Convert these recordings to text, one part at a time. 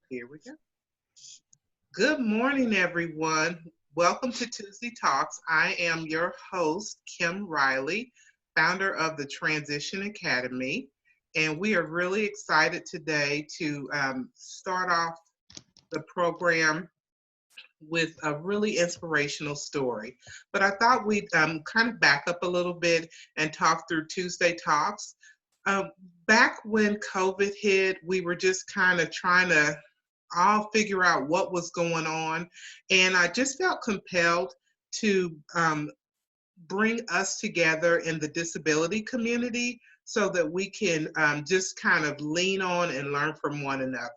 Here we go. Good morning, everyone. Welcome to Tuesday Talks. I am your host, Kim Riley, founder of the Transition Academy. And we are really excited today to start off the program with a really inspirational story. But I thought we'd kind of back up a little bit and talk through Tuesday Talks. Um, Back when COVID hit, we were just kind of trying to all figure out what was going on. And I just felt compelled to bring us together in the disability community so that we can just kind of lean on and learn from one another.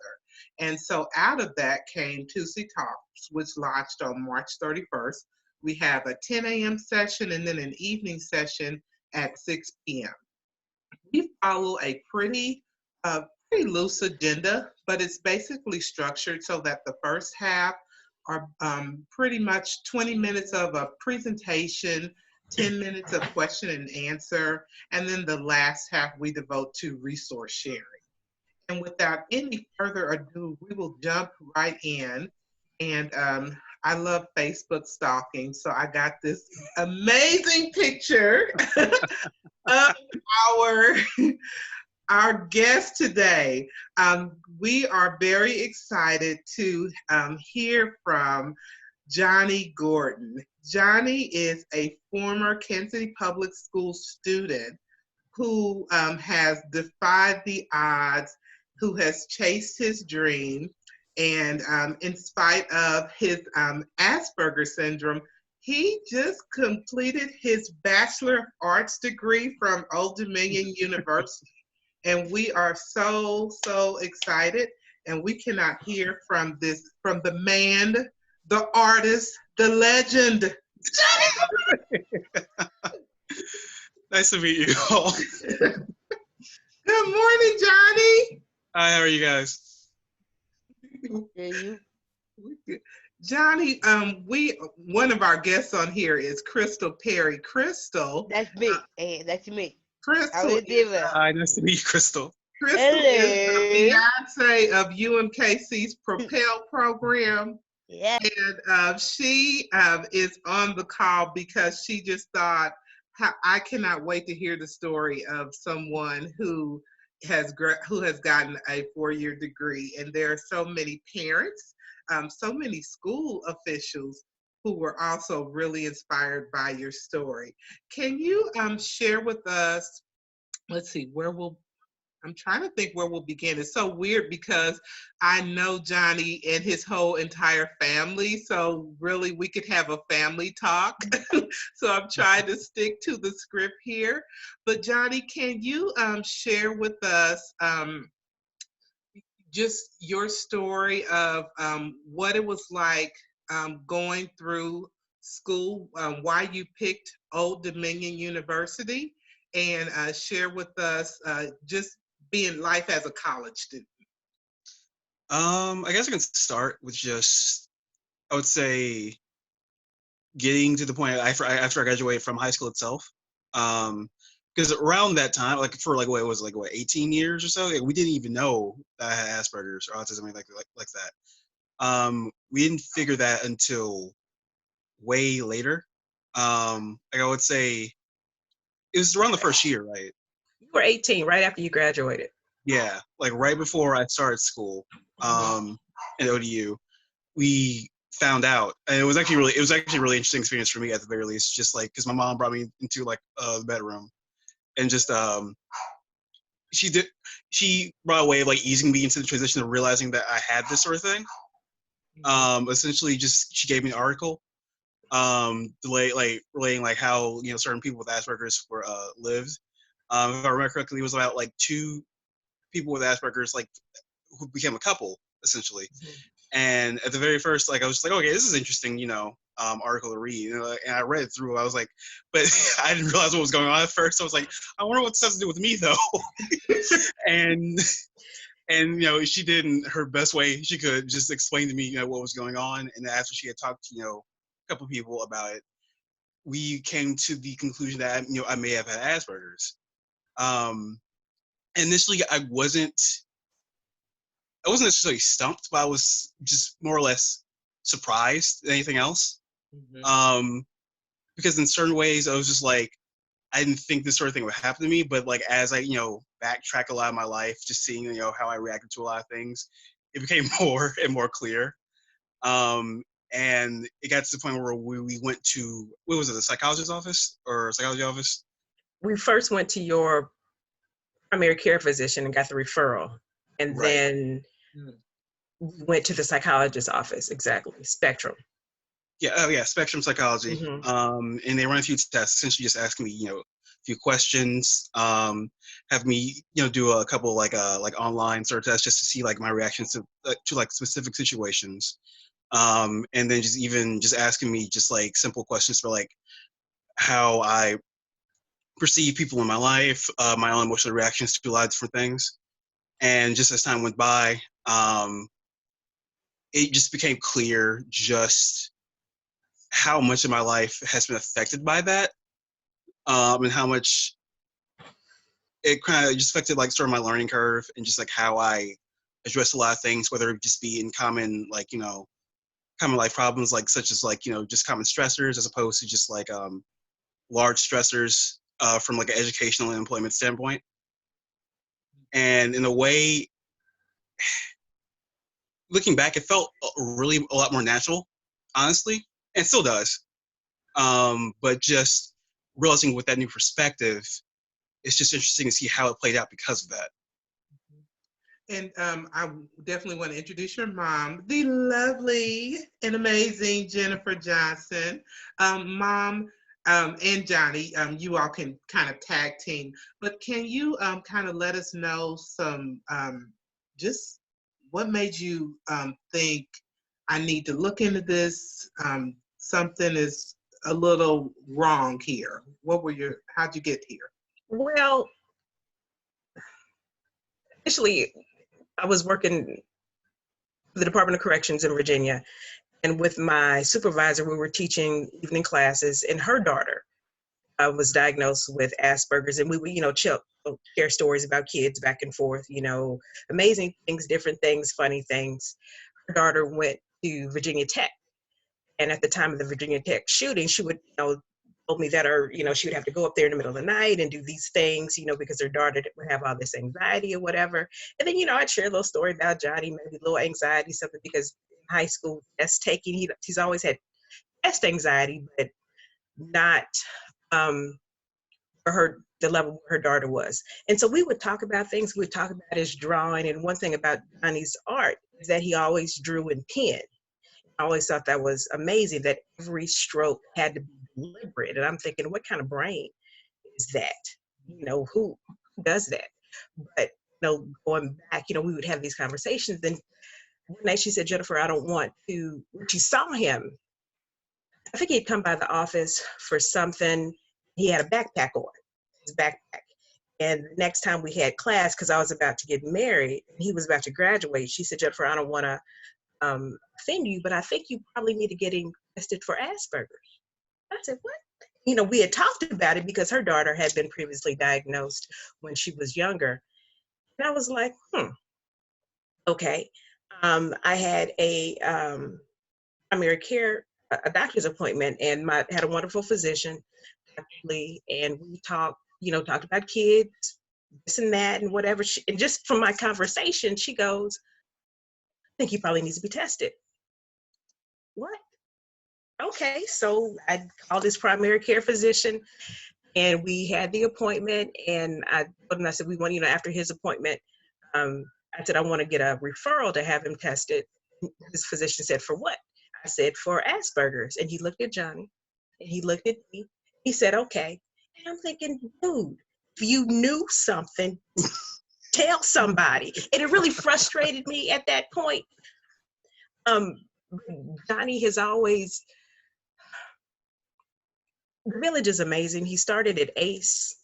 And so out of that came Tuesday Talks, which launched on March 31st. We have a 10 a.m. session and then an evening session at 6 p.m. We follow a pretty loose agenda, but it's basically structured so that the first half are pretty much 20 minutes of a presentation, 10 minutes of question and answer, and then the last half we devote to resource sharing. And without any further ado, we will jump right in. And I love Facebook stalking, so I got this amazing picture of our our guest today. We are very excited to hear from Johnny Gordon. Johnny is a former Kansas City Public School student who has defied the odds, who has chased his dream, and in spite of his Asperger syndrome, he just completed his Bachelor of Arts degree from Old Dominion University. And we are so excited, and we cannot hear from the man, the artist, the legend, Johnny. Nice to meet you all. Good morning, Johnny. Hi, how are you guys? You? Johnny, one of our guests on here is Crystal Perry. Crystal. That's me. That's me. Crystal Hi, nice to meet you, Crystal. Crystal is the fiance of UMKC's Propel program. Yeah. And she is on the call because she just thought, I cannot wait to hear the story of someone who has gotten a 4-year degree. And there are so many parents, so many school officials who were also really inspired by your story. Can you share with us, let's see, I'm trying to think where we'll begin. It's so weird because I know Johnny and his whole entire family. So really we could have a family talk. So I'm trying to stick to the script here. But Johnny, can you share with us just your story of what it was like going through school, why you picked Old Dominion University, and share with us just being life as a college student? I guess I can start with just, I would say, getting to the point after I graduated from high school itself. Because around that time, like for like what it was like 18 years or so, like, we didn't even know that I had Asperger's or autism, anything like that. We didn't figure that until way later. Like I would say, it was around the first year, right? You were 18 right after you graduated. Yeah, like right before I started school, at ODU, we found out, and it was actually really interesting experience for me at the very least. Just like because my mom brought me into like the bedroom, and just she brought a way of like easing me into the transition of realizing that I had this sort of thing. Essentially, just she gave me an article, relating like how certain people with Asperger's were lived. If I remember correctly, it was about like 2 people with Asperger's like who became a couple essentially. And at the very first, like I was just like, okay, this is interesting, article to read. And I read it through. I was like, but I didn't realize what was going on at first. I was like, I wonder what this has to do with me though. and she did in her best way she could just explain to me what was going on. And after she had talked to a couple people about it, we came to the conclusion that I may have had Asperger's. Initially, I wasn't I wasn't necessarily stumped, but I was just more or less surprised than anything else. Mhm. Because in certain ways, I was just like, I didn't think this sort of thing would happen to me. But like as I, backtrack a lot of my life, just seeing, how I reacted to a lot of things, it became more and more clear. Um, and it got to the point where we went to, what was it, the psychologist's office or psychology office? We first went to your primary care physician and got the referral. And Right. then Mhm. we went to the psychologist's office, exactly, Spectrum. Yeah, oh yeah, spectrum psychology. Hmm. And they run a few tests, essentially just asking me, a few questions, have me, do a couple like online sort of tests just to see like my reactions to like specific situations. And then just asking me just like simple questions for like how I perceive people in my life, my own emotional reactions to a lot of different things. And just as time went by, it just became clear just how much of my life has been affected by that, and how much it kind of just affected like sort of my learning curve and just like how I address a lot of things, whether it just be in common like common life problems like such as like just common stressors as opposed to just like large stressors from like an educational and employment standpoint. And in a way, looking back, it felt really a lot more natural, honestly, and still does. But just realizing with that new perspective, it's just interesting to see how it played out because of that. And I definitely want to introduce your mom, the lovely and amazing Jennifer Johnson. Mom and Johnny, you all can kind of tag team, but can you kind of let us know some, just what made you think I need to look into this? Something is a little wrong here. How'd you get here? Well, initially, I was working for the Department of Corrections in Virginia. And with my supervisor, we were teaching evening classes, and her daughter was diagnosed with Asperger's. And we would, share stories about kids back and forth, amazing things, different things, funny things. Her daughter went to Virginia Tech. And at the time of the Virginia Tech shooting, she would, told me that she would have to go up there in the middle of the night and do these things, because her daughter would have all this anxiety or whatever. And then, I'd share a little story about Johnny, maybe a little anxiety, something, because in high school test taking, he's always had test anxiety, but not for the level her daughter was. And so we would talk about things. We would talk about his drawing. And one thing about Johnny's art is that he always drew in pen. I always thought that was amazing, that every stroke had to be deliberate. And I'm thinking, what kind of brain is that? Who does that? But, going back, we would have these conversations. Then one night she said, Jennifer, I don't want to, when she saw him, I think he'd come by the office for something. He had a backpack on, his backpack. And the next time we had class, because I was about to get married, and he was about to graduate, she said, Jennifer, I don't want to offend you, but I think you probably need to get tested for Asperger's. I said, what? We had talked about it because her daughter had been previously diagnosed when she was younger. And I was like, okay. I had a primary care, a doctor's appointment, and had a wonderful physician, actually, and we talked about kids, this and that, and whatever. And just from my conversation, she goes, I think he probably needs to be tested. What? Okay, so I called his primary care physician, and we had the appointment, and I told him, I said, we want, after his appointment, I said, I want to get a referral to have him tested. His physician said, for what? I said, for Asperger's. And he looked at Johnny, and he looked at me. He said, okay. And I'm thinking, dude, if you knew something, tell somebody. And it really frustrated me at that point. Johnny has always, the village is amazing. He started at ACE,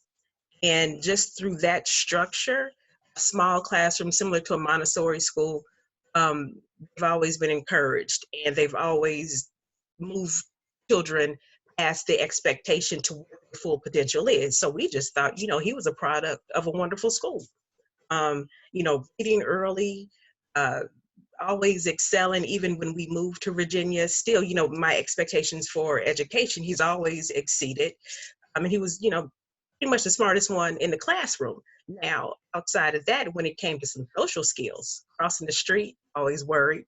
and just through that structure, a small classroom similar to a Montessori school, they've always been encouraged, and they've always moved children past the expectation to what their full potential is. So we just thought, he was a product of a wonderful school. Eating early, always excelling. Even when we moved to Virginia, still, my expectations for education, he's always exceeded. I mean, he was, pretty much the smartest one in the classroom. Now, outside of that, when it came to some social skills, crossing the street, always worried.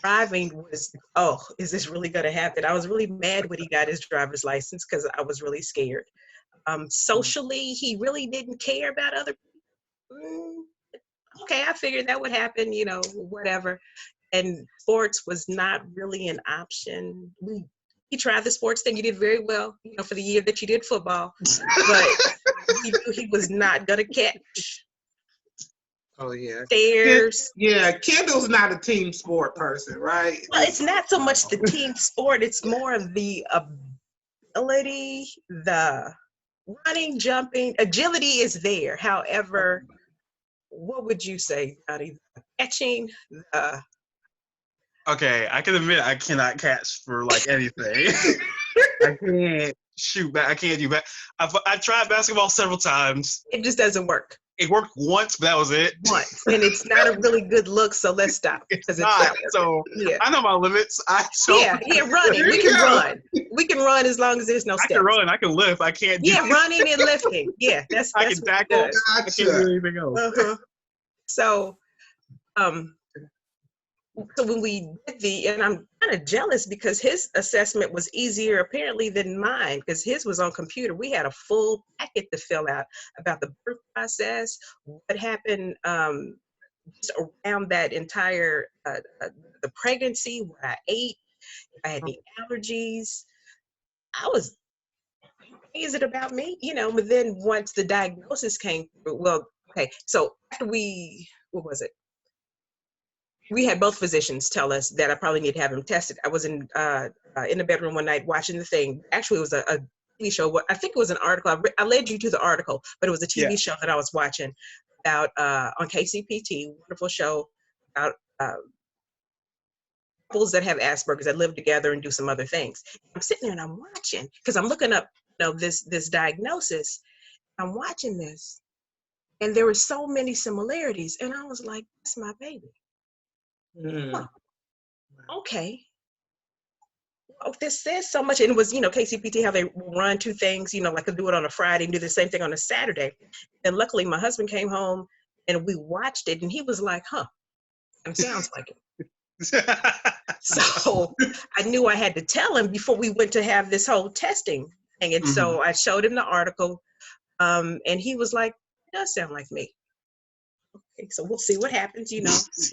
Driving was, oh, is this really going to happen? I was really mad when he got his driver's license because I was really scared. Socially, he really didn't care about other people. Okay, I figured that would happen, whatever. And sports was not really an option. He tried the sports thing. You did very well, for the year that you did football, but he knew he was not gonna catch Oh yeah. stairs. Yeah, Kendall's not a team sport person, right? Well, it's not so much the team sport. It's more of the ability, the running, jumping, agility is there. However, what would you say, Johnny? Catching, Okay, I can admit I cannot catch for like anything. I can't shoot back. I can't do back. I've tried basketball several times. it just doesn't work. It worked once, but that was it. Once, and it's not a really good look. So let's stop. It's not. So Yeah. I know my limits. Running. We can run. We can run as long as there's no I steps. can run. I can lift. I can't. Do Running and lifting. Yeah, that's I what can he tackle. does. I can't do anything else. Uh-huh. So, so when we did and I'm kind of jealous because his assessment was easier apparently than mine because his was on computer. We had a full packet to fill out about the birth process, what happened just around that entire the pregnancy, what I ate, if I had any allergies. I was, is it about me? But then once the diagnosis came through, well, okay, so after what was it? We had both physicians tell us that I probably need to have him tested. I was in the bedroom one night watching the thing. Actually, it was a TV show. I think it was an article. I led you to the article, but it was a TV show that I was watching about on KCPT, wonderful show about couples that have Asperger's that live together and do some other things. I'm sitting there and I'm watching because I'm looking up, this diagnosis. I'm watching this, and there were so many similarities, and I was like, "That's my baby." Huh. Okay. Oh, this says so much. And it was, KCPT, how they run two things, like they do it on a Friday and do the same thing on a Saturday. And luckily my husband came home and we watched it and he was like, huh, it sounds like it. So I knew I had to tell him before we went to have this whole testing thing. And so I showed him the article and he was like, it does sound like me. Okay, so we'll see what happens,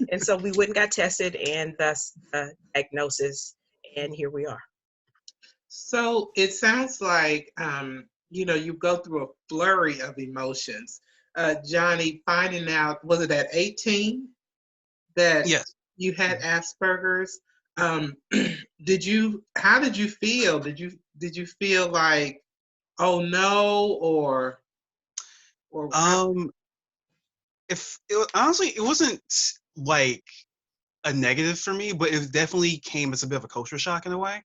And so we went and got tested and thus the diagnosis, and here we are. So it sounds like, you go through a flurry of emotions. Johnny, finding out, was it at 18 that you had Asperger's? How did you feel? Did you feel like, oh no, or honestly, it wasn't like a negative for me, but it definitely came as a bit of a culture shock in a way.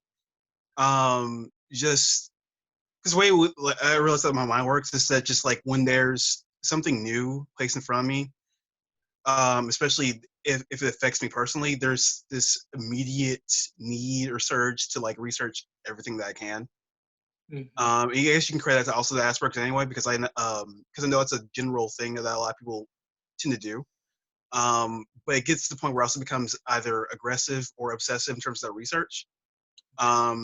Just because the way I realized that my mind works is that just like when there's something new placed in front of me, especially if it affects me personally, there's this immediate need or surge to like research everything that I can. I guess you can credit that to also the Asperger's anyway, because I know it's a general thing that a lot of people tend to do. But it gets to the point where it also becomes either aggressive or obsessive in terms of that research.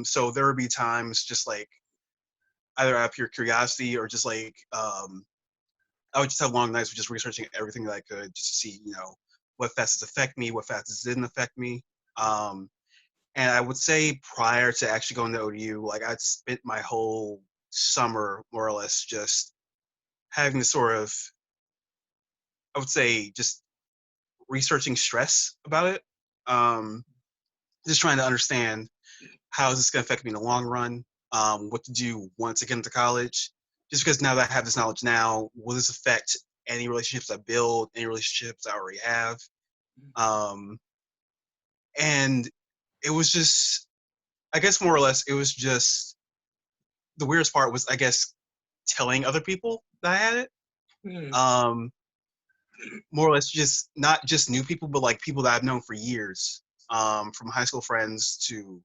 So there would be times just like either out of pure curiosity or just like I would just have long nights of just researching everything that I could just to see, what facets affect me, what facets didn't affect me. And I would say prior to actually going to ODU, like I'd spent my whole summer more or less just having this sort of, I would say, just researching stress about it. Just trying to understand how is this going to affect me in the long run, what to do once I get into college. Just because now that I have this knowledge now, will this affect any relationships I build, any relationships I already have? And it was just, I guess more or less, it was just, the weirdest part was, I guess, telling other people that I had it. more or less just not just new people, but like people that I've known for years, from high school friends to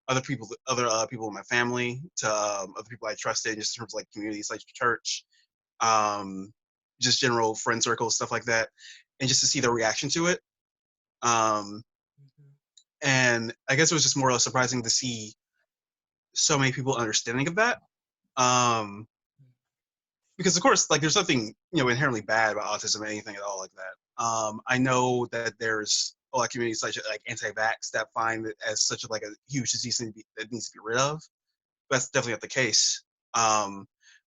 other people in my family to other people I trusted, just in terms of like communities like church, um, just general friend circles, stuff like that, and just to see their reaction to it. Um, and I guess it was just more or less surprising to see so many people understanding of that. Um, because of course, like there's nothing inherently bad about autism or anything at all like that. I know that there's a lot of communities like anti-vax that find it as such like a huge disease that needs to be rid of. But that's definitely not the case. But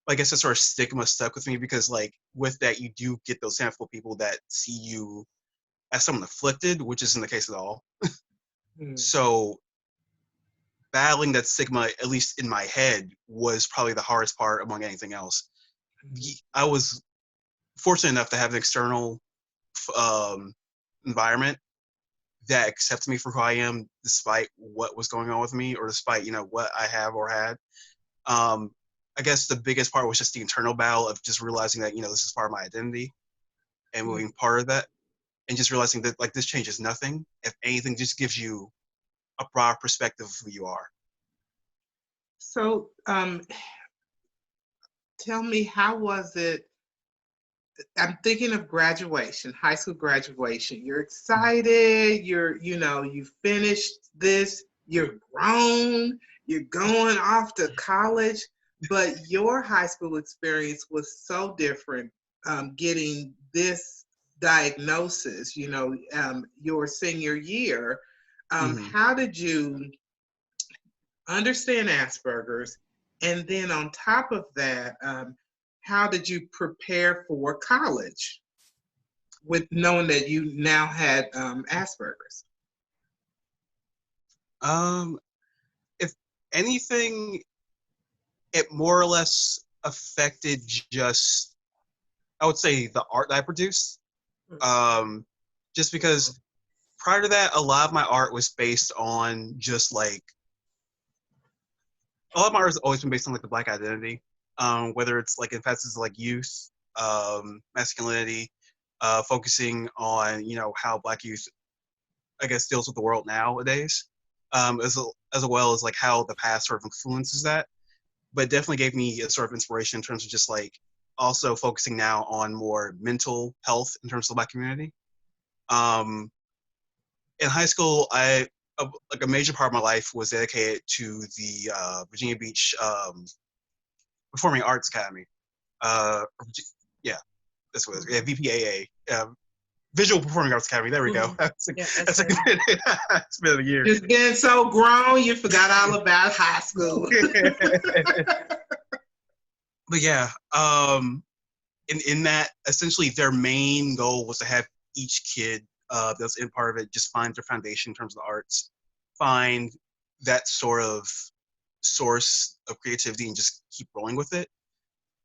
I guess that sort of stigma stuck with me because like with that you do get those handful of people that see you as someone afflicted, which isn't the case at all. So battling that stigma, at least in my head, was probably the hardest part among anything else. I was fortunate enough to have an external um, environment that accepted me for who I am, despite what was going on with me, or despite what I have or had. I guess the biggest part was just the internal battle of just realizing that this is part of my identity and moving part of that, and just realizing that like this changes nothing. If anything, just gives you a broad perspective of who you are. So, tell me, how was it? I'm thinking of graduation, high school graduation. You're excited, you finished this, you're grown, you're going off to college, but your high school experience was so different, getting this diagnosis, your senior year. How did you understand Asperger's? And then on top of that, how did you prepare for college with knowing that you now had Asperger's? If anything, it more or less affected just, I would say, the art that I produced. Just because prior to that, a lot of my art was based on just like, a lot of my art has always been based on like the Black identity, whether it's like emphasis like youth, masculinity, focusing on how Black youth, I guess, deals with the world nowadays, as well as like how the past sort of influences that. But it definitely gave me a sort of inspiration in terms of just like also focusing now on more mental health in terms of the Black community. Um, in high school, like a major part of my life was dedicated to the Virginia Beach Performing Arts Academy. Yeah, that's what it is. Yeah, VPAA. Visual Performing Arts Academy. There we go. That's it's been a year. Just getting so grown, you forgot all about high school. But yeah, in that, essentially their main goal was to have each kid that's in part of it just find their foundation in terms of the arts, find that sort of source of creativity and just keep rolling with it.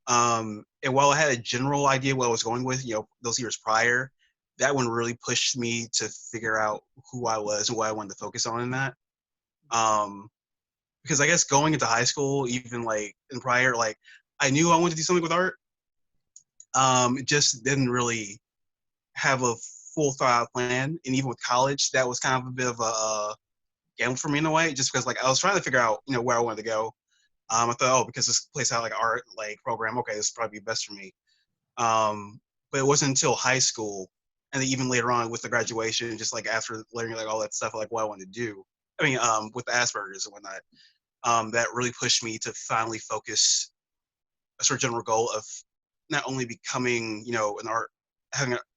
And while I had a general idea what I was going with, those years prior, that one really pushed me to figure out who I was and what I wanted to focus on in that. Because I guess going into high school, even like in prior, like I knew I wanted to do something with art. Just didn't really have a full thought out plan. And even with college, that was kind of a bit of a gamble for me in a way, just because like I was trying to figure out, where I wanted to go. I thought, oh, because this place had like art like program, okay, this is probably best for me. But it wasn't until high school, and then even later on with the graduation, just like after learning like all that stuff, like what I wanted to do. I mean, with the Asperger's and whatnot, that really pushed me to finally focus a sort of general goal of not only becoming, an art,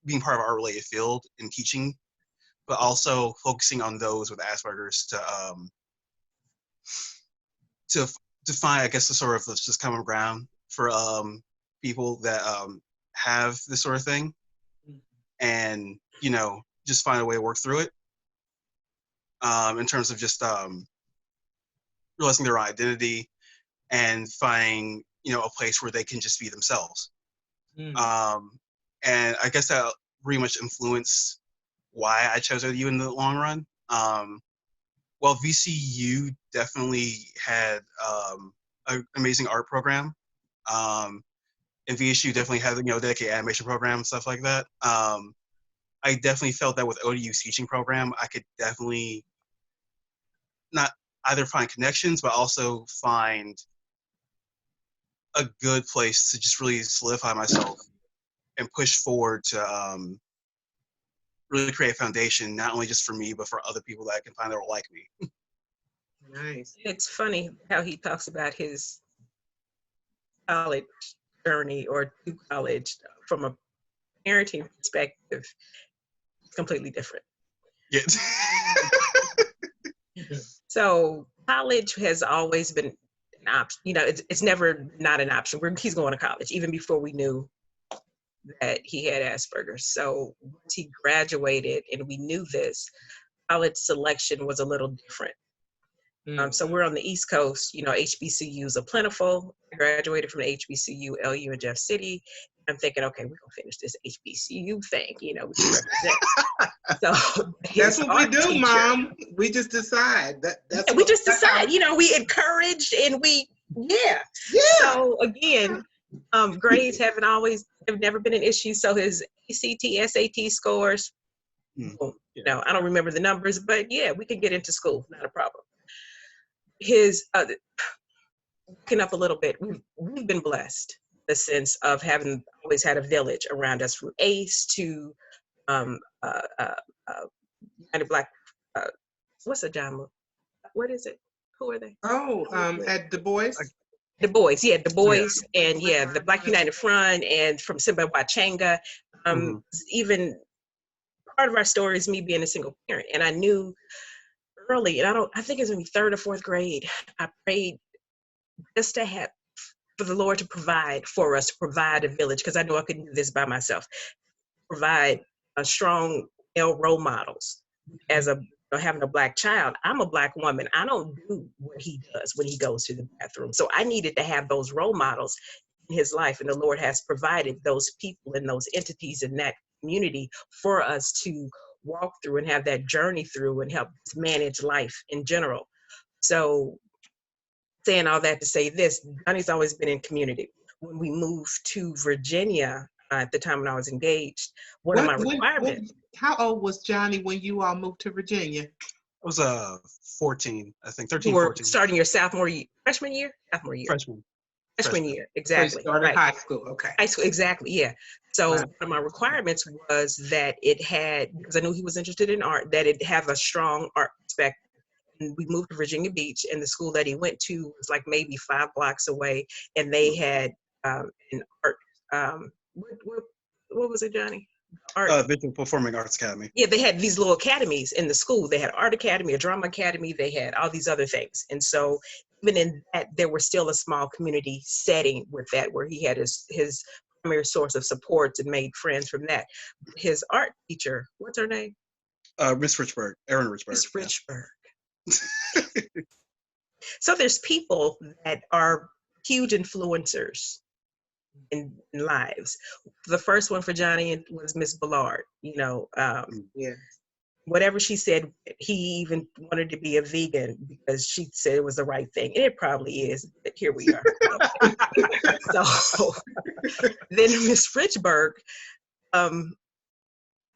being part of an art-related field in teaching, but also focusing on those with Asperger's to find, I guess, the sort of just common ground for people that have this sort of thing, and just find a way to work through it. In terms of just realizing their identity and finding a place where they can just be themselves. And I guess that pretty much influenced why I chose OU in the long run. Well, VCU definitely had an amazing art program. and VSU definitely had, dedicated animation program, stuff like that. I definitely felt that with ODU's teaching program, I could definitely not either find connections, but also find a good place to just really solidify myself and push forward to really create a foundation, not only just for me, but for other people that I can find that will like me. Nice. It's funny how he talks about his college journey or to college from a parenting perspective. It's completely different. Yeah. So college has always been an option. It's never not an option. He's going to college even before we knew that he had Asperger's. So once he graduated and we knew this, college selection was a little different. So we're on the East Coast, HBCUs are plentiful. I graduated from the HBCU, LU in Jeff City. I'm thinking, okay, we're gonna finish this HBCU thing, we can represent. So that's what we do, Mom. We just decide. We just decide, we encouraged and yeah. So again, grades have never been an issue. So his ACT, SAT scores, I don't remember the numbers, but yeah, we could get into school, not a problem. His looking up a little bit, we've been blessed in the sense of having always had a village around us, from ACE to United Black. What's a John? What is it? Who are they? Oh, at Du Bois. Du Bois, Du Bois, and the Black United Front, and from Simba Wachanga. Even part of our story is me being a single parent, and I knew early, and I think it was in 3rd or 4th grade, I prayed just to have, for the Lord to provide for us, to provide a village, because I knew I couldn't do this by myself, provide a strong male role models. As having a Black child, I'm a Black woman. I don't do what he does when he goes to the bathroom. So I needed to have those role models in his life, and the Lord has provided those people and those entities in that community for us to walk through and have that journey through and help us manage life in general. So saying all that to say this, Johnny's always been in community. When we moved to Virginia, at the time when I was engaged, one of my requirements. How old was Johnny when you all moved to Virginia? I was 14, I think, 13, You were 14. starting your freshman year? Freshman year, exactly. So you started high school, okay. High school, exactly, yeah. So one of my requirements was that it had, because I knew he was interested in art, that it have a strong art perspective. And we moved to Virginia Beach, and the school that he went to was like maybe 5 blocks away, and they had an art, what was it, Johnny? Art. Visual Performing Arts Academy. Yeah, they had these little academies in the school. They had art academy, a drama academy, they had all these other things. And so even in that, there was still a small community setting with that, where he had his primary source of supports and made friends from that. His art teacher, what's her name? Miss Richburg, Erin Richburg. Miss Richburg. So there's people that are huge influencers in lives. The first one for Johnny was Miss Ballard. Whatever she said, he even wanted to be a vegan because she said it was the right thing. And it probably is, but here we are. So then Miss Richburg,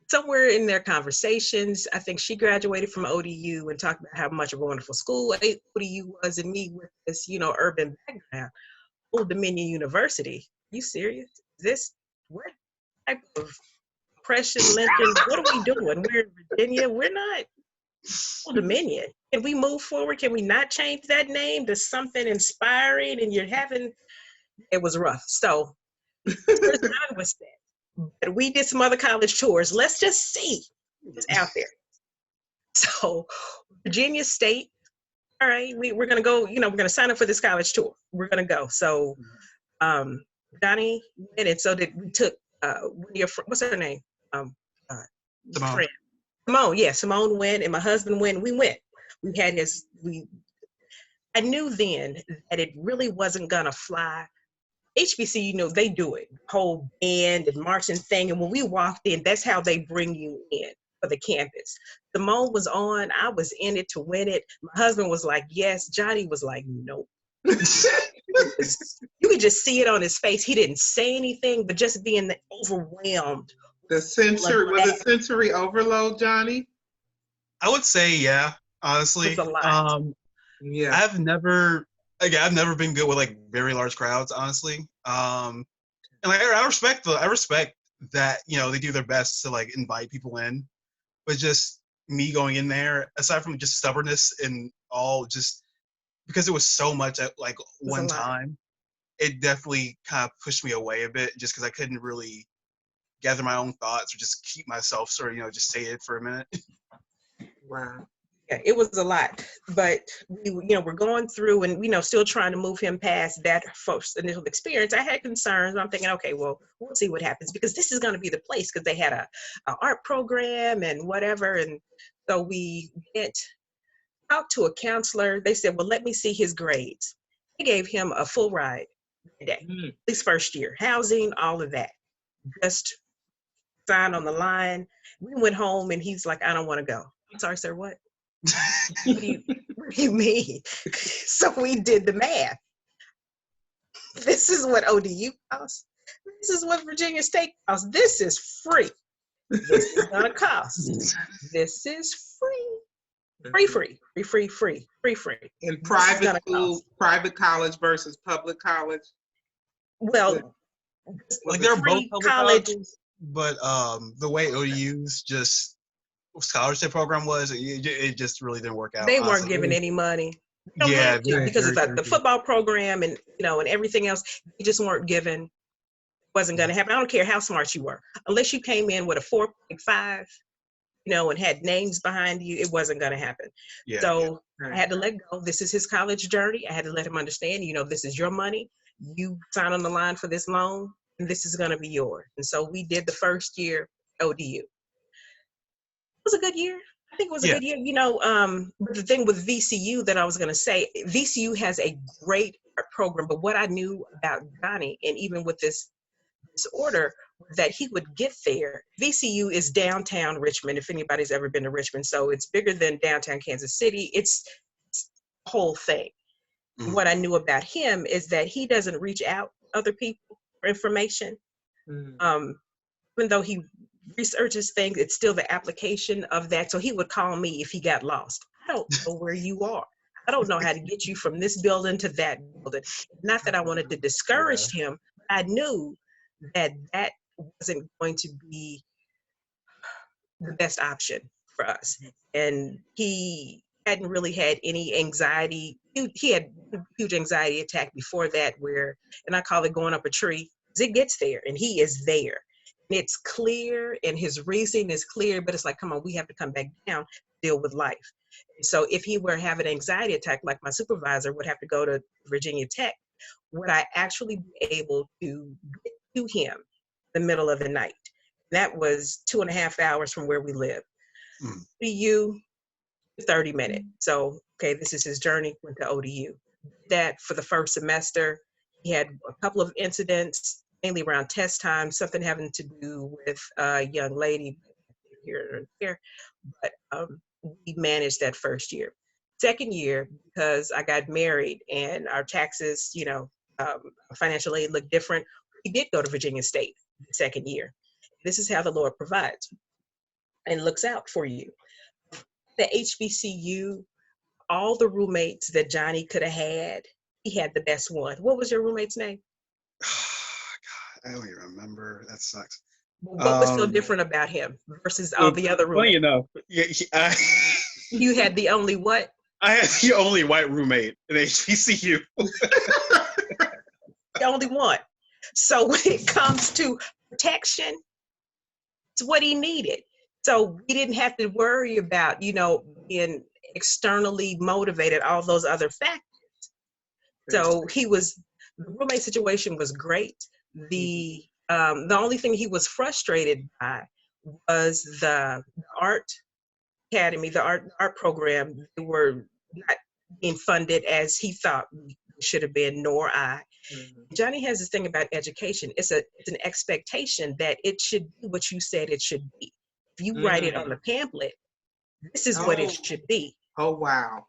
somewhere in their conversations, I think she graduated from ODU and talked about how much of a wonderful school ODU was, and me with this, urban background. Old Dominion University. You serious? What type of oppression, lynching, what are we doing? We're in Virginia. We're not Old Dominion. Can we move forward? Can we not change that name to something inspiring? And it was rough. So first I was that. But we did some other college tours. Let's just see what's out there. So Virginia State, all right, we're going to go, we're going to sign up for this college tour. We're going to go. So Johnny went, and so we took, what's her name? Simone. Simone, yeah, Simone went, and my husband went, we went. I knew then that it really wasn't going to fly. HBC, they do it, whole band and marching thing. And when we walked in, that's how they bring you in for the campus. Simone was on, I was in it to win it. My husband was like, yes. Johnny was like, nope. You could just see it on his face. He didn't say anything, but just being overwhelmed. Was it sensory overload, Johnny? I would say, yeah, honestly. It's a lot. Yeah. I've never been good with like very large crowds, honestly. And like I respect that, you know, they do their best to like invite people in, but just me going in there, aside from just stubbornness and all, just because it was so much at like one time, it definitely kind of pushed me away a bit, just because I couldn't really gather my own thoughts or just keep myself sort of, you know, just say it for a minute. Wow. Yeah, it was a lot, but we're going through and, still trying to move him past that first initial experience. I had concerns. I'm thinking, okay, well, we'll see what happens, because this is going to be the place, because they had a art program and whatever. And so we went out to a counselor. They said, well, let me see his grades. They gave him a full ride that day, his first year, housing, all of that, just signed on the line. We went home and he's like, I don't want to go. I'm sorry, sir, what? What do you mean? So we did the math. This is what ODU costs. This is what Virginia State costs. This is free. This is gonna cost. This is free. Free. In private school, private college versus public college? Well, like they're both public college, colleges, but the way ODU's just scholarship program was, it just really didn't work out. They weren't giving any money. Yeah, because of the football program and and everything else, they just weren't given. Wasn't going to happen. I don't care how smart you were, unless you came in with a 4.5, and had names behind you, it wasn't going to happen. Yeah, so I had to let go. This is his college journey. I had to let him understand, this is your money. You sign on the line for this loan, and this is going to be yours. And so we did the first year ODU. It was a good year. I think it was a good year. But the thing with VCU that I was going to say, VCU has a great art program, but what I knew about Johnny, and even with this disorder, that he would get there. VCU is downtown Richmond, if anybody's ever been to Richmond. So it's bigger than downtown Kansas City. It's the whole thing. Mm-hmm. What I knew about him is that he doesn't reach out to other people for information. Mm-hmm. Even though he researches things, it's still the application of that. So he would call me if he got lost. I don't know where you are. I don't know how to get you from this building to that building. Not that I wanted to discourage him. I knew that wasn't going to be the best option for us. And he hadn't really had any anxiety. He had a huge anxiety attack before that, and I call it going up a tree, because it gets there and he is there. And it's clear and his reasoning is clear, but it's like, come on, we have to come back down, deal with life. So if he were having an anxiety attack, like my supervisor would have to go to Virginia Tech, would I actually be able to get to him in the middle of the night? That was 2.5 hours from where we live. ODU, 30 minutes. So, okay, this is his journey, went to ODU. That for the first semester, he had a couple of incidents, mainly around test time, something having to do with a young lady here and there, but we managed that first year. Second year, because I got married and our taxes, financial aid looked different, we did go to Virginia State the second year. This is how the Lord provides and looks out for you. The HBCU, all the roommates that Johnny could have had, he had the best one. What was your roommate's name? God, I don't even remember. That sucks. What was so different about him versus all the other roommates? Funny enough, you had the only what? I had the only white roommate in HBCU. The only one. So when it comes to protection, it's what he needed. So we didn't have to worry about, being externally motivated, all those other factors. So the roommate situation was great. The only thing he was frustrated by was the art academy, the art program. They were not being funded as he thought we should have been, nor I. Mm-hmm. Johnny has this thing about education. It's an expectation that it should be what you said it should be. If you write it on the pamphlet, this is what it should be. Oh, wow.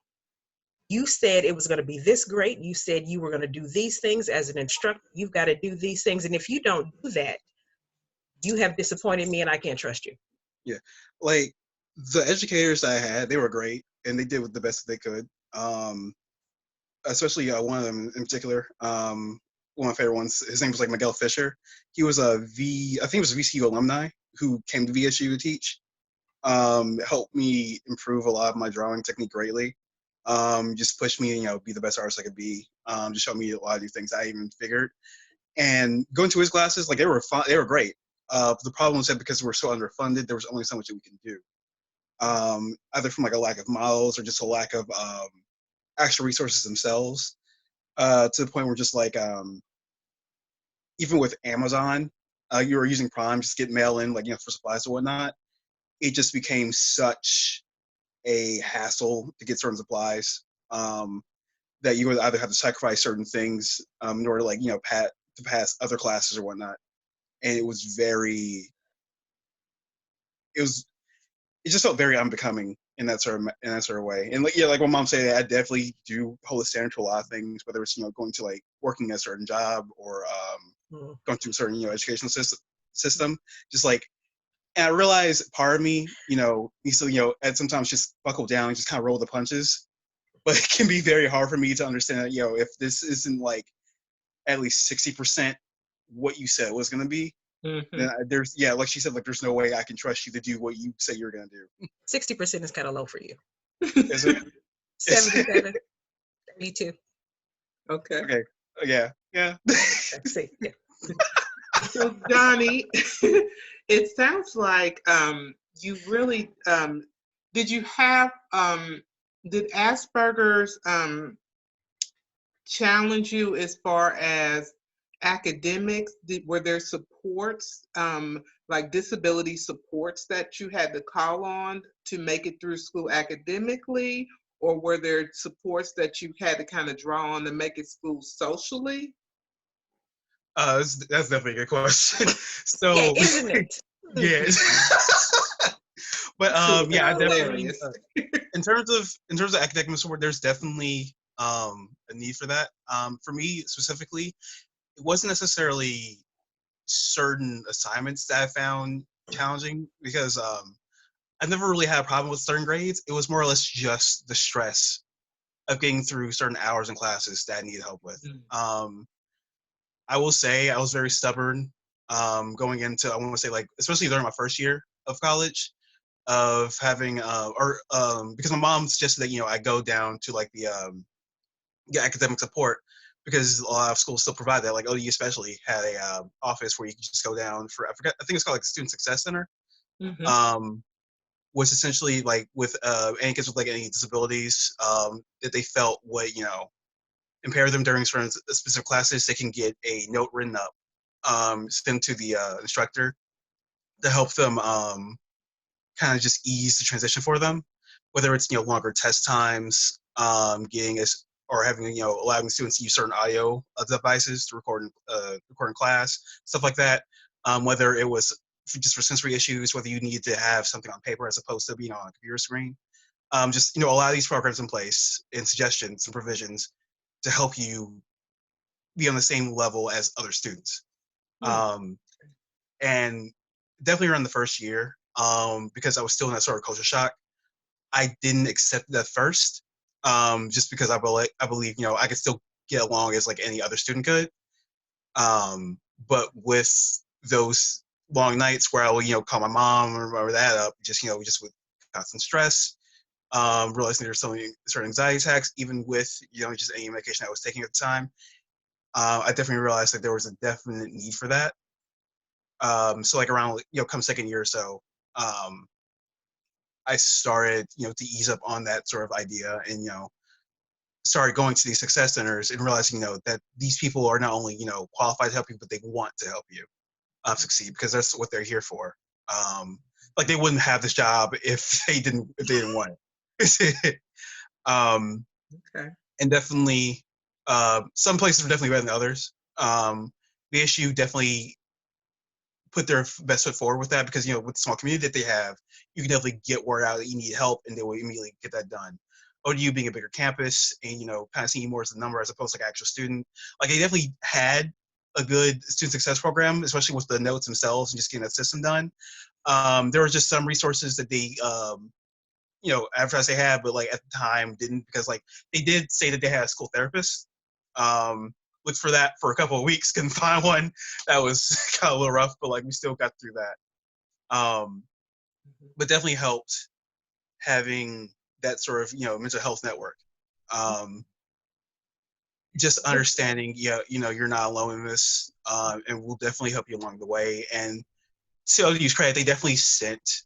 You said it was going to be this great. You said you were going to do these things as an instructor. You've got to do these things. And if you don't do that, you have disappointed me and I can't trust you. Yeah. Like the educators I had, they were great and they did the best that they could. Especially one of them in particular. One of my favorite ones, his name was like Miguel Fisher. He was I think he was a VCU alumni who came to VSU to teach. Helped me improve a lot of my drawing technique greatly. Just pushed me, be the best artist I could be. Just showed me a lot of these things I even figured. And going to his classes, like they were fun, they were great. The problem was that because we're so underfunded, there was only so much that we can do. Either from like a lack of models or just a lack of actual resources themselves. To the point where just like even with Amazon, you were using Prime, just get mail in like for supplies and whatnot. It just became such a hassle to get certain supplies that you would either have to sacrifice certain things in order to like to pass other classes or whatnot. And it was it just felt very unbecoming in that sort of way. And like like what Mom said, I definitely do hold a standard to a lot of things, whether it's going to like working a certain job or going through a certain educational system. Just like, and I realize part of me, needs to at sometimes just buckle down and just kind of roll the punches. But it can be very hard for me to understand that if this isn't like at least 60% what you said it was going to be. Mm-hmm. Then there's like she said, like there's no way I can trust you to do what you say you're gonna do. 60% is kind of low for you. Is it? 77, 32. Okay. Okay. Yeah. See, yeah. So Johnny, it sounds like you really did you have did Asperger's challenge you as far as academics? Were there supports, like disability supports that you had to call on to make it through school academically? Or were there supports that you had to kind of draw on to make it school socially? That's definitely a good question. So Yeah, isn't it? yeah. But I definitely Hilarious. in terms of academic support, there's definitely a need for that. For me specifically, it wasn't necessarily certain assignments that I found challenging because I never really had a problem with certain grades. It was more or less just the stress of getting through certain hours in classes that I needed help with. I will say I was very stubborn going into, I want to say like, especially during my first year of college, of having, because my mom suggested that, I go down to like the academic support because a lot of schools still provide that. Like ODU especially had a office where you could just go down for, I think it's called like the Student Success Center. Mm-hmm. Was essentially like with any kids with like any disabilities that they felt would impair them during certain specific classes, they can get a note written up, sent to the instructor to help them kind of just ease the transition for them, whether it's longer test times, getting us or having allowing students to use certain audio devices to record in class, stuff like that. Whether it was just for sensory issues, whether you need to have something on paper as opposed to being on a computer screen. Just a lot of these programs in place and suggestions and provisions to help you be on the same level as other students. And definitely around the first year, because I was still in that sort of culture shock, I didn't accept it at first, just because I believe I could still get along as like any other student could. But with those long nights where I would call my mom or that up, just just with constant stress, realizing there's certain anxiety attacks, even with just any medication I was taking at the time. I definitely realized that there was a definite need for that. So like around come second year or so, I started to ease up on that sort of idea and started going to these success centers and realizing that these people are not only qualified to help you, but they want to help you succeed because that's what they're here for. Like they wouldn't have this job if they didn't want it. Okay. And definitely some places are definitely better than others. The issue definitely put their best foot forward with that because with the small community that they have, you can definitely get word out that you need help and they will immediately get that done. ODU being a bigger campus and, you know, kind of seeing you more as a number as opposed to like actual student, like they definitely had a good student success program, especially with the notes themselves and just getting that system done. There were just some resources that they, you know, advertised they had, but like at the time didn't, because like they did say that they had a school therapist. Looked for that for a couple of weeks, couldn't find one. That was kind of a little rough, but like we still got through that. But definitely helped having that sort of, you know, mental health network. Just understanding, yeah, you know, you're not alone in this, and we'll definitely help you along the way. And to use credit, they definitely sent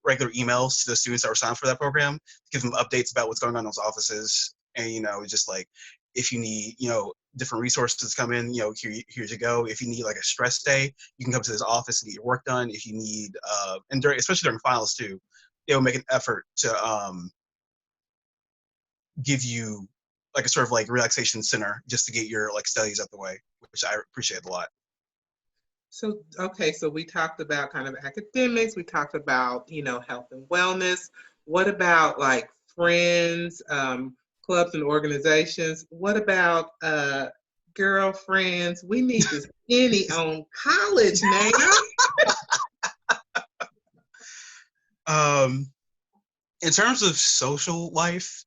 regular emails to the students that were signed for that program to give them updates about what's going on in those offices. And, you know, just like if you need, you know, different resources come in, you know, here's you go. If you need like a stress day, you can come to this office and get your work done. If you need, and during, especially during finals too, they'll make an effort to give you like a sort of like relaxation center just to get your like studies out the way, which I appreciate a lot. So, okay, so we talked about kind of academics, we talked about, you know, health and wellness. What about like friends, clubs and organizations? What about girlfriends? We need the skinny on college now. In terms of social life,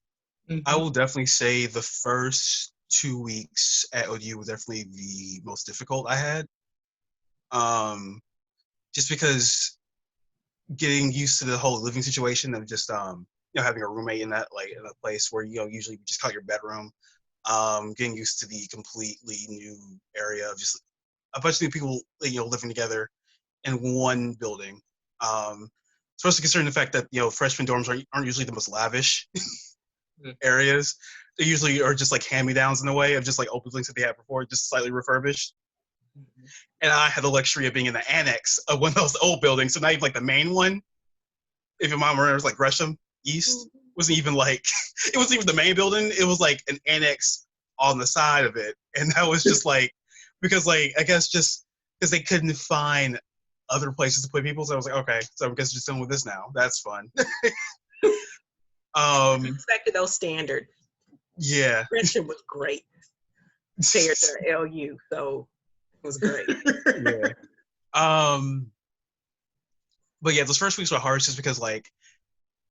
I Mhm. will definitely say the first 2 weeks at ODU was definitely the most difficult I had. Just because getting used to the whole living situation of just you know, having a roommate in that like in a place where, you know, usually you just call your bedroom, getting used to the completely new area of just a bunch of new people, you know, living together in one building. Especially considering the fact that, you know, freshman dorms aren't usually the most lavish areas. They usually are just like hand-me-downs in a way of just like open things that they had before, just slightly refurbished. And I had the luxury of being in the annex of one of those old buildings, so not even like the main one. If your mom remembers, like Gresham East wasn't even like it wasn't even the main building. It was like an annex on the side of it, and that was just like because like I guess just because they couldn't find other places to put people, so I was like, okay, so I guess just dealing with this now. That's fun. Respected those standards. Yeah. Gresham was great compared to LU, so it was great. Yeah. But yeah, those first weeks were hard just because like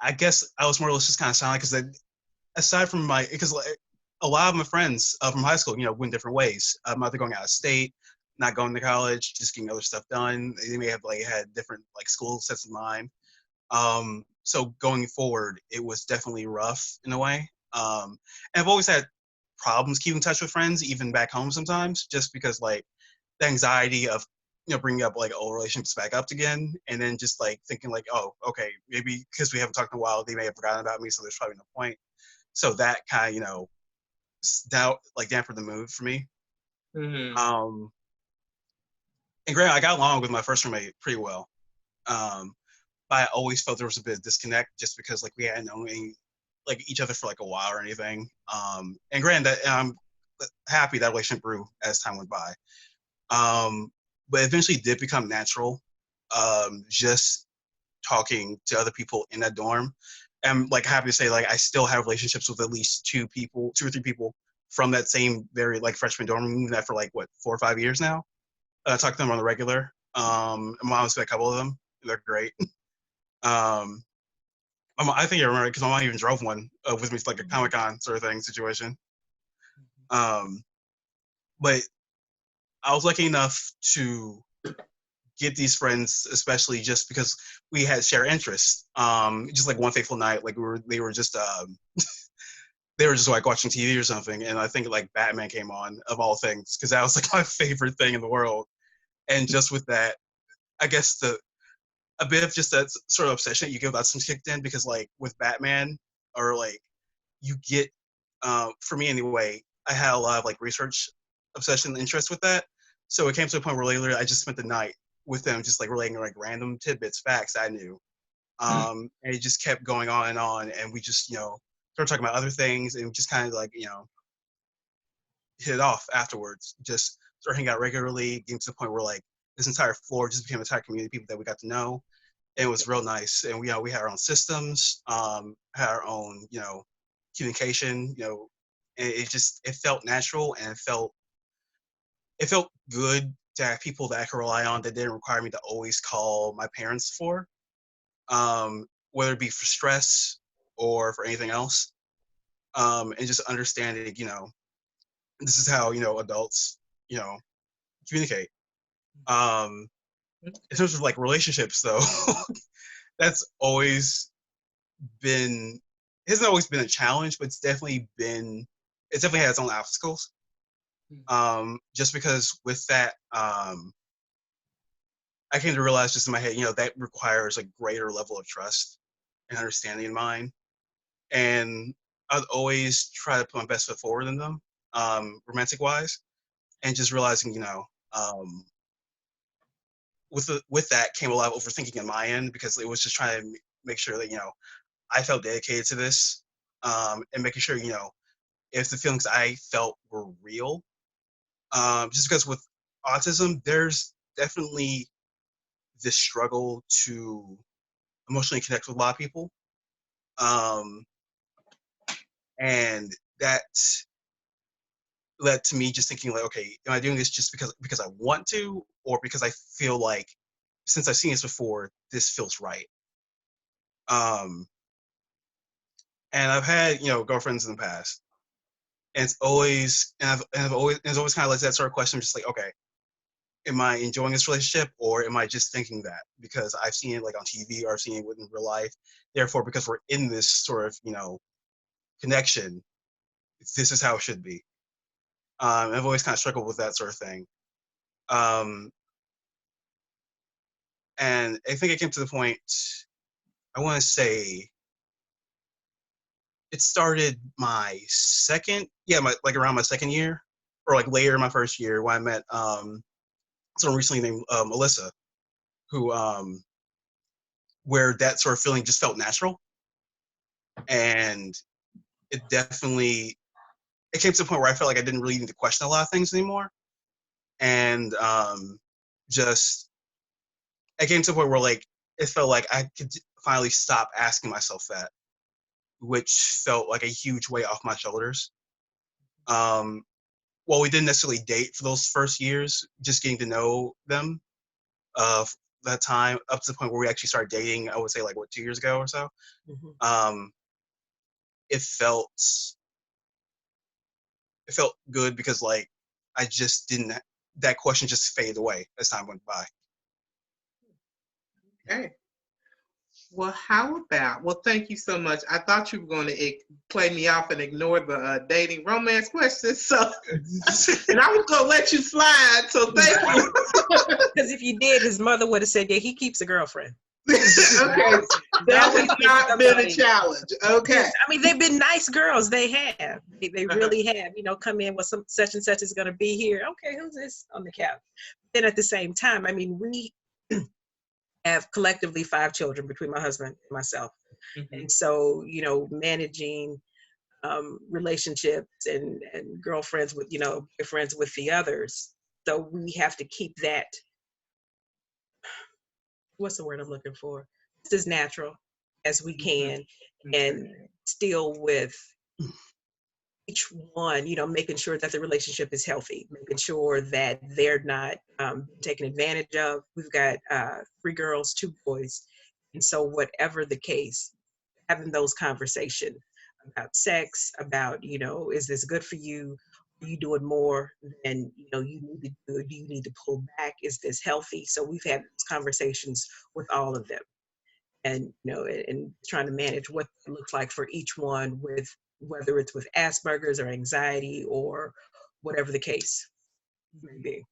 I guess I was more or less just kind of silent because aside from my because like a lot of my friends from high school, you know, went different ways. Either going out of state, not going to college, just getting other stuff done. They may have like had different like school sets in mind. So going forward, it was definitely rough in a way. And I've always had problems keeping in touch with friends, even back home sometimes, just because like the anxiety of, you know, bringing up like old relationships back up again, and then just like thinking like, oh, okay, maybe because we haven't talked in a while, they may have forgotten about me, so there's probably no point. So that kind of, you know, dampened the mood for me. Mhm. And granted, I got along with my first roommate pretty well. But I always felt there was a bit of disconnect just because like we hadn't known like each other for like a while or anything. And granted, that I'm happy that relationship grew as time went by. But eventually it did become natural. Just talking to other people in that dorm. I'm like happy to say like I still have relationships with at least two or three people from that same very like freshman dorm room that for like what 4 or 5 years now. I talk to them on the regular. And mom's met a couple of them. They're great. Um, I think I remember because my mom even drove one with me to like a Comic-Con sort of thing situation. Um, but I was lucky enough to get these friends, especially just because we had shared interests. Just like one fateful night, like they were just they were just like watching TV or something, and I think like Batman came on of all things because that was like my favorite thing in the world. And just with that, I guess a bit of just that sort of obsession that you get, that's some kicked in because like with Batman or like you get for me anyway, I had a lot of like research obsession and interest with that. So it came to a point where later I just spent the night with them, just like relating like random tidbits, facts I knew. And it just kept going on, and we just, you know, started talking about other things, and just kind of like, you know, hit it off afterwards. Just started hanging out regularly, getting to the point where like this entire floor just became an entire community of people that we got to know. and it was real nice. And we had our own systems, had our own communication, and it felt natural, and it felt good to have people that I could rely on that didn't require me to always call my parents for, whether it be for stress or for anything else. And just understanding, this is how, adults, communicate. In terms of like relationships though, that's always been, it hasn't always been a challenge, but it's definitely had its own obstacles. Just because with that, I came to realize just in my head, that requires a greater level of trust and understanding in mind. And I'd always try to put my best foot forward in them, romantic wise, and just realizing, with that came a lot of overthinking on my end, because it was just trying to make sure that, I felt dedicated to this, and making sure, if the feelings I felt were real. Just because with autism, there's definitely this struggle to emotionally connect with a lot of people. And that led to me just thinking like, okay, am I doing this just because I want to, or because I feel like, since I've seen this before, this feels right. And I've had, girlfriends in the past, and it's always, it's always kind of like that sort of question, just like, okay, am I enjoying this relationship, or am I just thinking that because I've seen it like on TV, or I've seen it in real life? Therefore, because we're in this sort of, connection, this is how it should be. I've always kind of struggled with that sort of thing. And I think it came to the point, I want to say, it started my second, like around my second year, or like later in my first year, when I met someone recently named Melissa, who where that sort of feeling just felt natural. And it definitely, it came to the point where I felt like I didn't really need to question a lot of things anymore. And just, it came to a point where like, it felt like I could finally stop asking myself that, which felt like a huge weight off my shoulders. Well, we didn't necessarily date for those first years, just getting to know them, that time up to the point where we actually started dating, I would say like, what, 2 years ago or so. Um, it felt good, because like, I just didn't, that question just faded away as time went by. Okay. Well, how about, well, thank you so much. I thought you were going to play me off and ignore the dating romance questions. So, and I was going to let you slide. So thank you. Because if you did, his mother would have said, yeah, he keeps a girlfriend. Okay. That has not been a challenge. Okay. I mean, they've been nice girls. They have. They really have. Come in with some such and such is going to be here. Okay, who's this on the couch? Then at the same time, I mean, we have collectively 5 children between my husband and myself. And so, managing relationships and girlfriends with, boyfriends with the others. So we have to keep that, what's the word I'm looking for? Just as natural as we can, and still with each one, making sure that the relationship is healthy, making sure that they're not taken advantage of. We've got 3 girls, 2 boys. And so whatever the case, having those conversations about sex, about, is this good for you? Are you doing more than, you need to do? Do you need to pull back? Is this healthy? So we've had those conversations with all of them. And, and trying to manage what it looks like for each one, with whether it's with Asperger's or anxiety or whatever the case may be.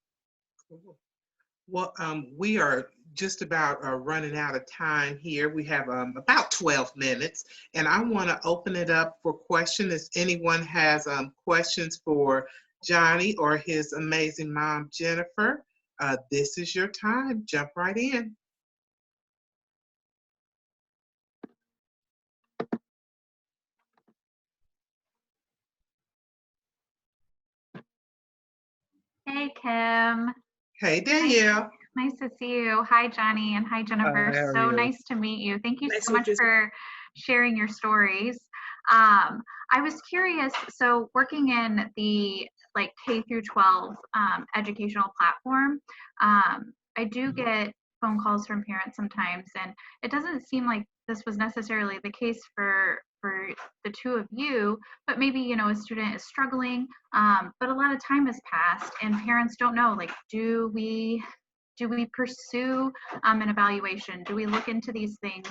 Well, we are just about running out of time here. We have about 12 minutes, and I want to open it up for questions. If anyone has questions for Johnny or his amazing mom, Jennifer, this is your time. Jump right in. Hey, Kim. Hey, Danielle. Nice to see you. Hi, Johnny, and hi, Jennifer. Hi, how are So you? nice to meet you. Thank you Nice so to meet much you. for sharing your stories. I was curious, so working in the like K through 12 educational platform, I do get phone calls from parents sometimes, and it doesn't seem like this was necessarily the case for the two of you, but maybe, you know, a student is struggling, but a lot of time has passed and parents don't know, like, do we pursue an evaluation? Do we look into these things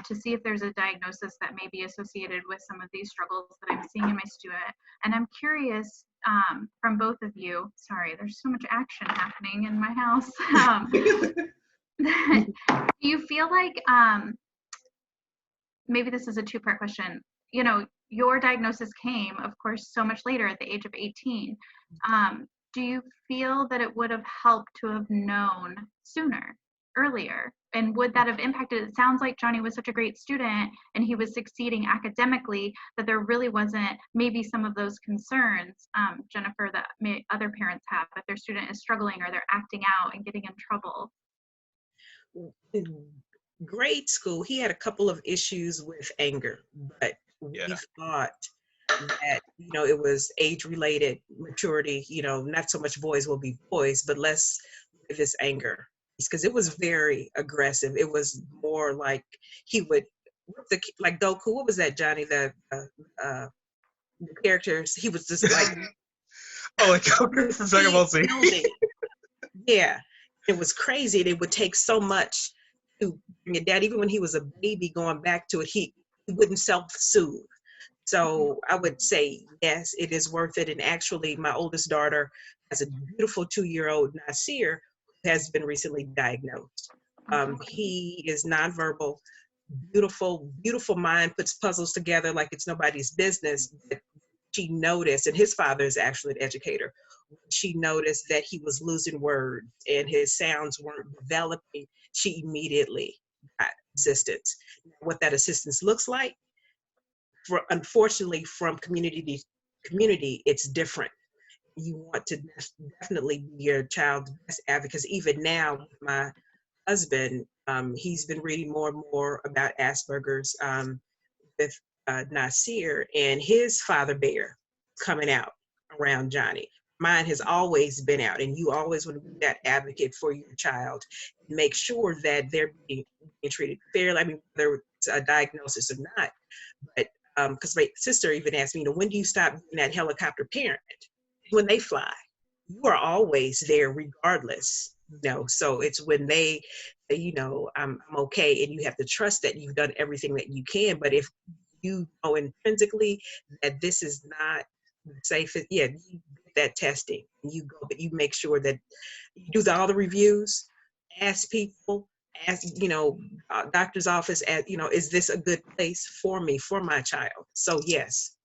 to see if there's a diagnosis that may be associated with some of these struggles that I'm seeing in my student? And I'm curious from both of you, sorry, there's so much action happening in my house. Do you feel like, maybe this is a two-part question, you know, your diagnosis came, of course, so much later at the age of 18. Do you feel that it would have helped to have known sooner, earlier? And would that have impacted? It sounds like Johnny was such a great student and he was succeeding academically that there really wasn't maybe some of those concerns, Jennifer, that other parents have if their student is struggling or they're acting out and getting in trouble. In grade school, he had a couple of issues with anger, but we Yeah. thought that, you know, it was age-related maturity, you know, not so much boys will be boys, but less of his anger. Because it was very aggressive. It was more like he would, like Goku, what was that, Johnny? The characters, he was just like, Oh, like Goku from Dragon Ball Z. building. Yeah, it was crazy. And it would take so much to bring it down. Even when he was a baby going back to it, he wouldn't self-soothe. So I would say, yes, it is worth it. And actually, my oldest daughter has a beautiful 2-year-old Nasir who has been recently diagnosed. He is nonverbal, beautiful, beautiful mind, puts puzzles together like it's nobody's business. But she noticed, and his father is actually an educator, she noticed that he was losing words and his sounds weren't developing. She immediately got assistance. What that assistance looks like, unfortunately, from community to community, it's different. You want to definitely be your child's best advocate. Even now, with my husband, he's been reading more and more about Asperger's with Nasir, and his father bear coming out around Johnny. Mine has always been out, and you always want to be that advocate for your child. Make sure that they're being treated fairly. I mean, whether it's a diagnosis or not, but because my sister even asked me, you know, when do you stop being that helicopter parent? When they fly. You are always there regardless, you know. So it's when they say, you know, I'm okay, and you have to trust that you've done everything that you can. But if you know intrinsically that this is not safe, yeah, you get that testing. You go, but you make sure that you do all the reviews, ask people, ask, you know, doctor's office, you know, is this a good place for me, for my child? So yes.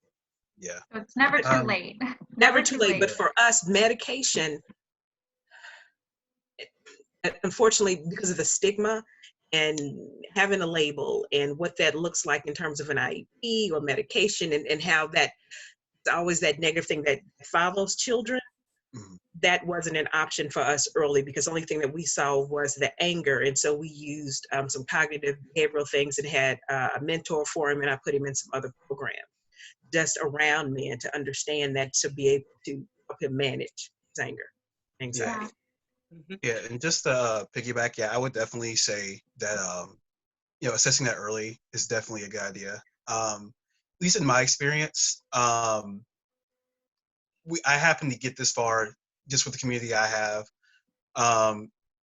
Yeah. So it's never too late. Never too late. But for us, medication, unfortunately, because of the stigma and having a label and what that looks like in terms of an IEP or medication, and how that it's always that negative thing that follows children. Mm-hmm. That wasn't an option for us early, because the only thing that we saw was the anger. And so we used some cognitive behavioral things and had a mentor for him, and I put him in some other programs just around me, and to understand that, to be able to help him manage his anger, anxiety. Yeah, and just to piggyback, yeah, I would definitely say that you know, assessing that early is definitely a good idea. At least in my experience, I happen to get this far just with the community I have,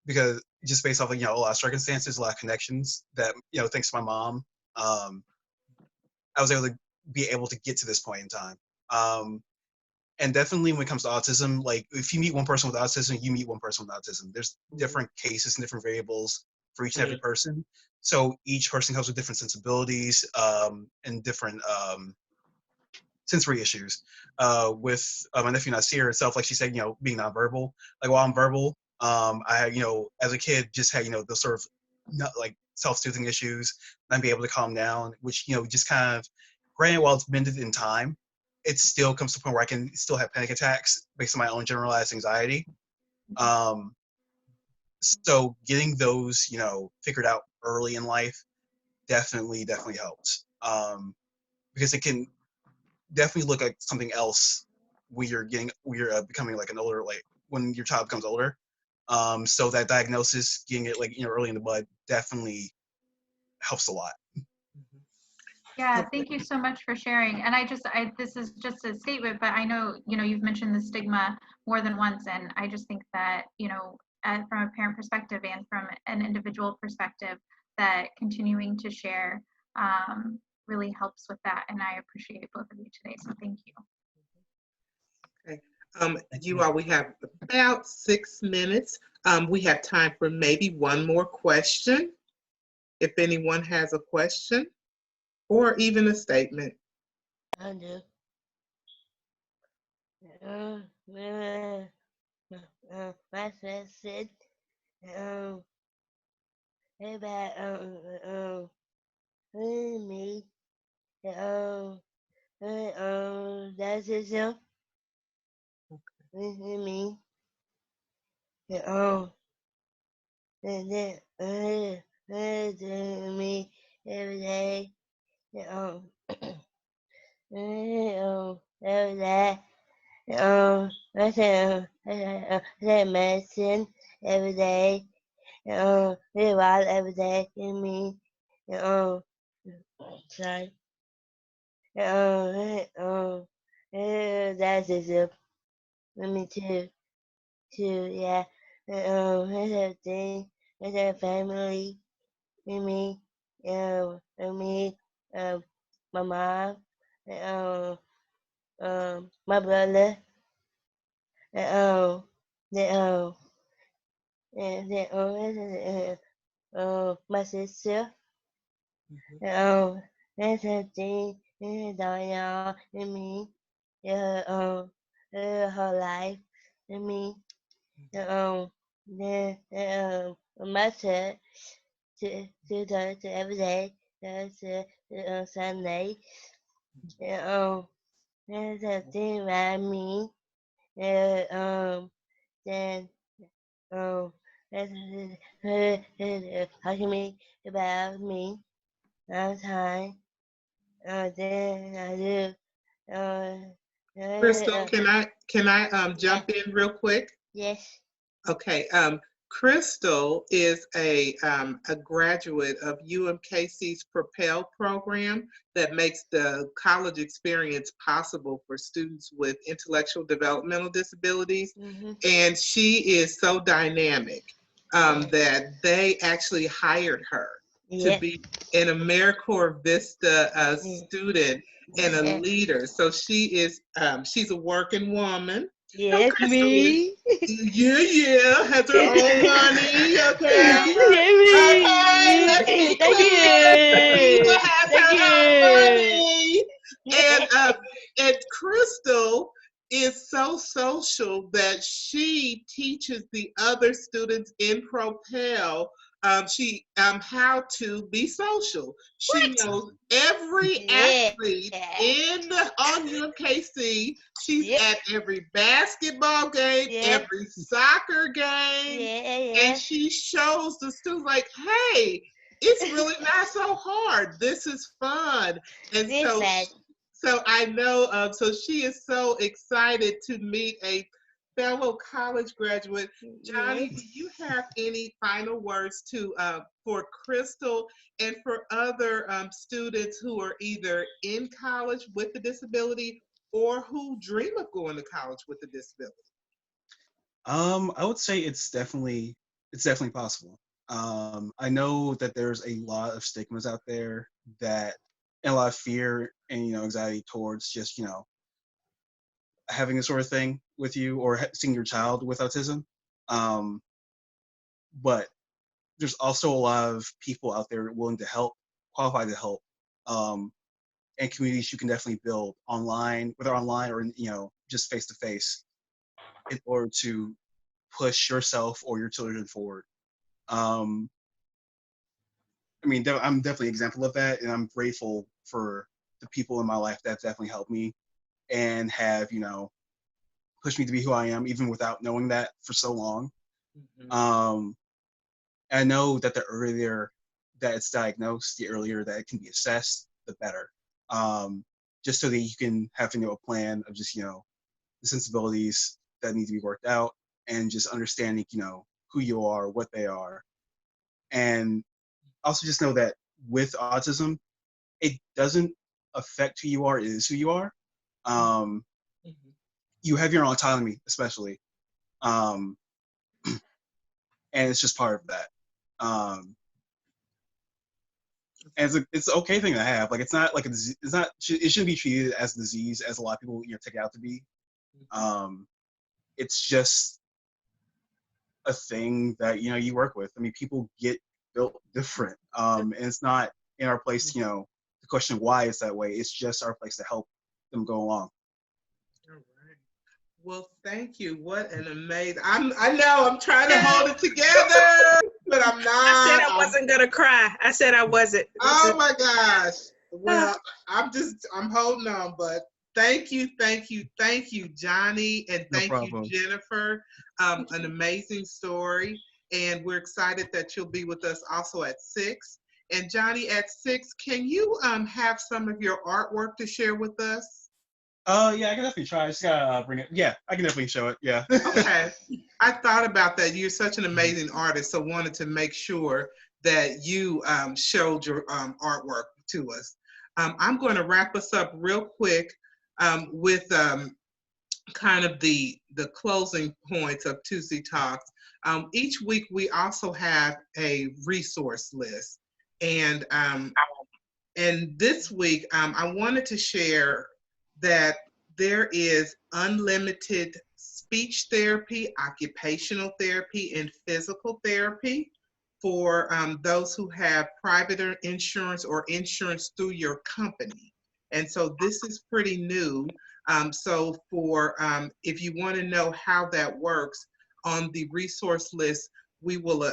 because just based off of, you know, a lot of circumstances, a lot of connections that, you know, thanks to my mom, I was able to get to this point in time. And definitely when it comes to autism, like if you meet one person with autism, you meet one person with autism. There's different cases and different variables for each and every person. So each person comes with different sensibilities and different sensory issues. With my nephew Nasir itself, like she said, you know, being nonverbal. Like while I'm verbal, I, you know, as a kid, just had, you know, the sort of not like self-soothing issues, and be able to calm down, which, you know, just kind of, granted, while it's bended in time, it still comes to a point where I can still have panic attacks based on my own generalized anxiety. So getting those, figured out early in life definitely helps. Because it can definitely look like something else when you're becoming like an older, like when your child becomes older. So that diagnosis, getting it like early in the bud, definitely helps a lot. Yeah, thank you so much for sharing. And this is just a statement, but I know, you've mentioned the stigma more than once. And I just think that, from a parent perspective and from an individual perspective, that continuing to share really helps with that. And I appreciate both of you today. So thank you. Okay. You all, we have about 6 minutes. We have time for maybe one more question. If anyone has a question or even a statement. I do. My friend said, about me, that's himself, me, and then to me every day, every day. I take medicine every day. Read wild every day. In me. Sorry. That's it. Me too. Yeah. That's everything. That's our family. And me. And me. My mom. My brother. Um, the my sister. That's a thing. Diana and me. Her life and me. Then my son to every day. That's Sunday. That's a thing around me. Then talking me about me all the time. Then I do. Crystal, can I jump in real quick? Yes. Okay. Crystal is a graduate of UMKC's Propel program that makes the college experience possible for students with intellectual developmental disabilities. Mm-hmm. And she is so dynamic that they actually hired her to be an AmeriCorps Vista student and a leader. So she's a working woman. Yes, Crystal is, me. yeah, has her own money, okay? Okay, Me. let's be Thank clear. Rita you. has Thank her own you. money. And Crystal is so social that she teaches the other students in Propel how to be social. She knows every athlete on UMKC. She's at every basketball game, every soccer game, and she shows the students like, hey, it's really not so hard. This is fun. And so I know, so she is so excited to meet a fellow college graduate. Johnny, do you have any final words for Crystal and for other students who are either in college with a disability or who dream of going to college with a disability? I would say it's definitely possible. I know that there's a lot of stigmas out there and a lot of fear and anxiety towards just having this sort of thing with you or seeing your child with autism. But there's also a lot of people out there willing to help, qualified to help, and communities you can definitely build online, whether online or just face to face, in order to push yourself or your children forward. I mean, I'm definitely an example of that, and I'm grateful for the people in my life that definitely helped me and have pushed me to be who I am, even without knowing that for so long. And I know that the earlier that it's diagnosed, the earlier that it can be assessed, the better. Just so that you can have, a plan of just, the sensibilities that need to be worked out, and just understanding, who you are, what they are. And also just know that with autism, it doesn't affect who you are, it is who you are. You have your own autonomy, especially. And it's just part of that. And it's an okay thing to have. Like, it's not like it shouldn't be treated as a disease as a lot of people take it out to be. It's just a thing that you work with. I mean, people get built different, and it's not in our place, to question why it's that way. It's just our place to help them go along. All right. Well, thank you. What an amazing! I know I'm trying to hold it together, but I'm not. I said I wasn't gonna cry. I said I wasn't. Oh my gosh. Well, I'm holding on, but thank you, Johnny, and No thank problem. you, Jennifer. An amazing story, and we're excited that you'll be with us also at 6. And Johnny, at 6, can you have some of your artwork to share with us? Yeah, I can definitely try. I just gotta bring it. Yeah, I can definitely show it. Yeah. Okay. I thought about that. You're such an amazing artist, so wanted to make sure that you showed your artwork to us. I'm going to wrap us up real quick with kind of the closing points of Tuesday Talks. Each week we also have a resource list, and this week I wanted to share that there is unlimited speech therapy, occupational therapy, and physical therapy for those who have private insurance or insurance through your company. And so this is pretty new. So for if you want to know how that works, on the resource list, we will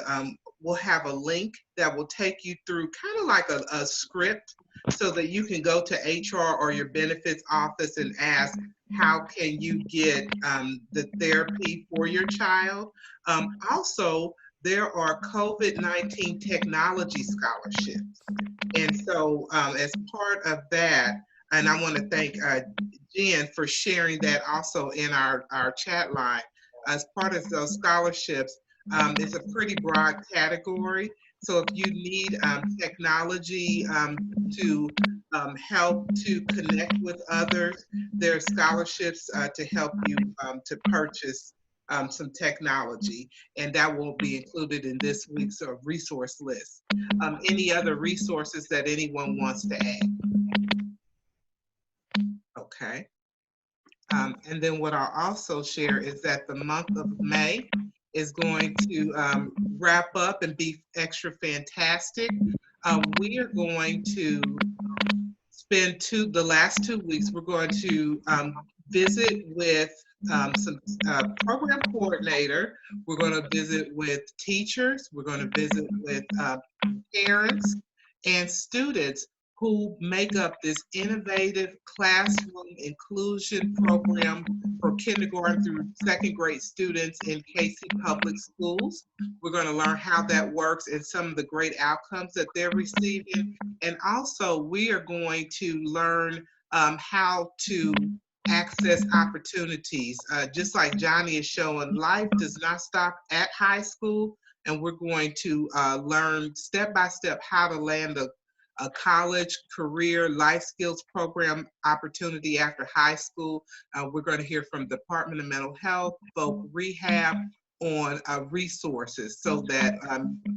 we'll have a link that will take you through kind of like a script, so that you can go to HR or your benefits office and ask, how can you get the therapy for your child? Also, there are COVID-19 technology scholarships. And so as part of that, and I want to thank Jen for sharing that also in our chat line, as part of those scholarships, it's a pretty broad category. So if you need technology to help to connect with others, there are scholarships to help you to purchase some technology, and that will be included in this week's resource list. Any other resources that anyone wants to add? Okay. And then what I'll also share is that the month of May is going to wrap up and be extra fantastic. We are going to spend the last 2 weeks, we're going to visit with some program coordinator. We're going to visit with teachers. We're going to visit with parents and students who make up this innovative classroom inclusion program for kindergarten through 2nd grade students in KC Public Schools. We're going to learn how that works and some of the great outcomes that they're receiving. And also, we are going to learn how to access opportunities. Just like Johnny is showing, life does not stop at high school, and we're going to learn step by step how to land a college, career, life skills program opportunity after high school. We're going to hear from the Department of Mental Health, Voc Rehab, on resources so that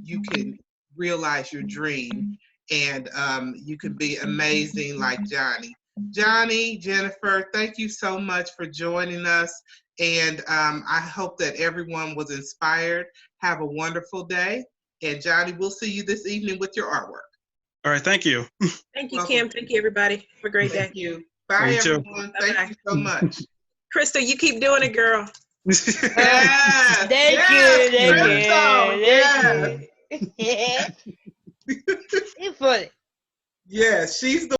you can realize your dream and you can be amazing like Johnny. Johnny, Jennifer, thank you so much for joining us. And I hope that everyone was inspired. Have a wonderful day. And Johnny, we'll see you this evening with your artwork. All right, thank you. Thank you, Kim. Thank you, everybody. Have a great day. Thank you. Bye, You too. everyone. Thank you so much. Crystal, you keep doing it, girl. Yes, Thank yes, you. Thank you. It's funny. yes, she's the